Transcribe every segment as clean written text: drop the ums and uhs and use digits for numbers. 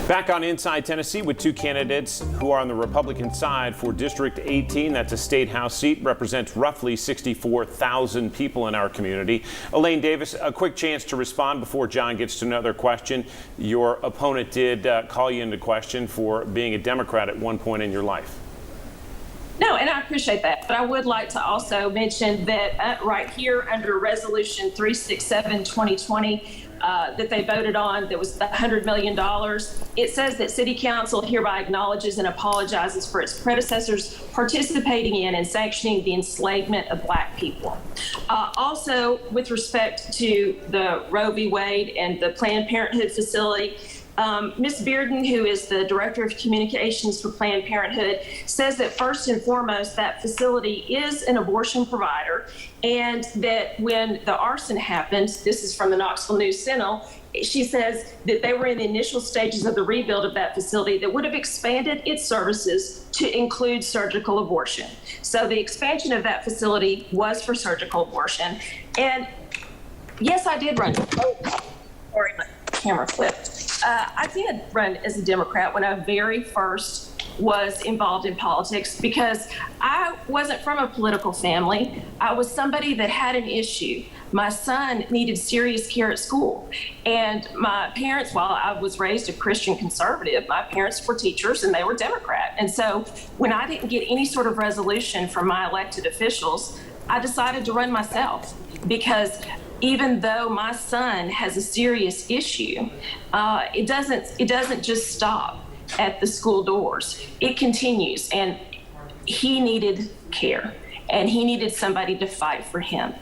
Back on Inside Tennessee with two candidates who are on the Republican side for District 18. That's a state house seat, represents roughly 64,000 people in our community. Elaine Davis, a quick chance to respond before John gets to another question. Your opponent did call you into question for being a Democrat at one point in your life. No, and I appreciate that. But I would like to also mention that right here under Resolution 367-2020 that they voted on, that was the $100 million, it says that City Council hereby acknowledges and apologizes for its predecessors participating in and sanctioning the enslavement of Black people. Also, with respect to the Roe v. Wade and the Planned Parenthood facility, Ms. Bearden, who is the Director of Communications for Planned Parenthood, says that first and foremost, that facility is an abortion provider, and that when the arson happened, this is from the Knoxville News-Sentinel, she says that they were in the initial stages of the rebuild of that facility that would have expanded its services to include surgical abortion. So the expansion of that facility was for surgical abortion. And yes, I did run. Sorry, my camera flipped. I did run as a Democrat when I very first was involved in politics because I wasn't from a political family. I was somebody that had an issue. My son needed serious care at school. And my parents, while I was raised a Christian conservative, my parents were teachers and they were Democrat. And so when I didn't get any sort of resolution from my elected officials, I decided to run myself because even though my son has a serious issue, it doesn't just stop at the school doors. It continues, and he needed care, and he needed somebody to fight for him.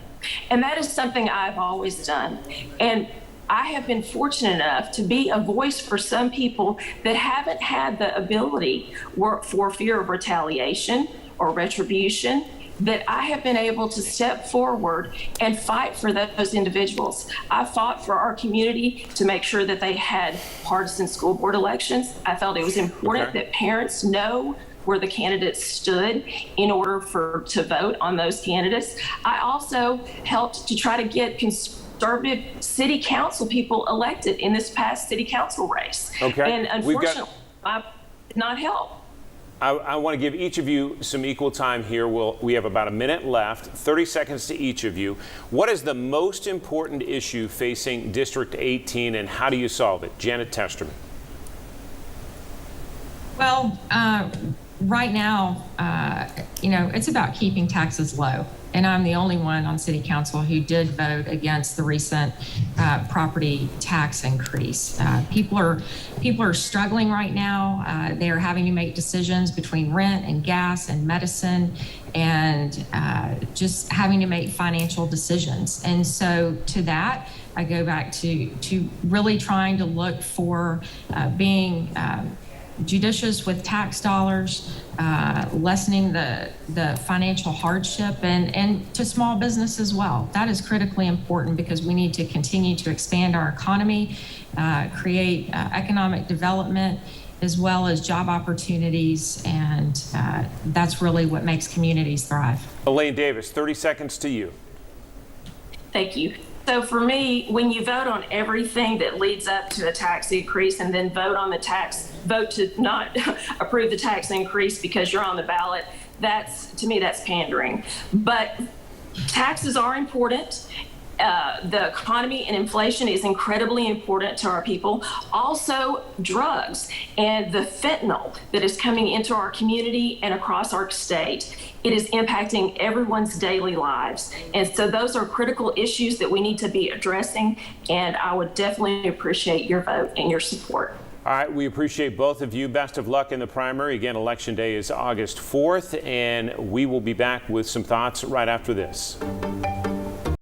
And that is something I've always done. And I have been fortunate enough to be a voice for some people that haven't had the ability for fear of retaliation or retribution, that I have been able to step forward and fight for those individuals. I fought for our community to make sure that they had partisan school board elections. I felt it was important that parents know where the candidates stood in order to vote on those candidates. I also helped to try to get conservative city council people elected in this past city council race. And unfortunately, I did not help. I want to give each of you some equal time here. We have about a minute left, 30 seconds to each of you. What is the most important issue facing District 18 and how do you solve it? Janet Testerman. Well, right now, it's about keeping taxes low. And I'm the only one on City Council who did vote against the recent property tax increase. People are struggling right now. They are having to make decisions between rent and gas and medicine and just having to make financial decisions. And so to that, I go back to really trying to look for being judicious with tax dollars, lessening the financial hardship and to small business as well. That is critically important because we need to continue to expand our economy, create economic development, as well as job opportunities, and that's really what makes communities thrive. Elaine Davis, 30 seconds to you. Thank you. So for me, when you vote on everything that leads up to a tax increase and then vote to not approve the tax increase because you're on the ballot, to me, that's pandering. But taxes are important. The economy and inflation is incredibly important to our people. Also, drugs and the fentanyl that is coming into our community and across our state. It is impacting everyone's daily lives. And so those are critical issues that we need to be addressing. And I would definitely appreciate your vote and your support. All right, we appreciate both of you. Best of luck in the primary. Again, Election Day is August 4th, and we will be back with some thoughts right after this.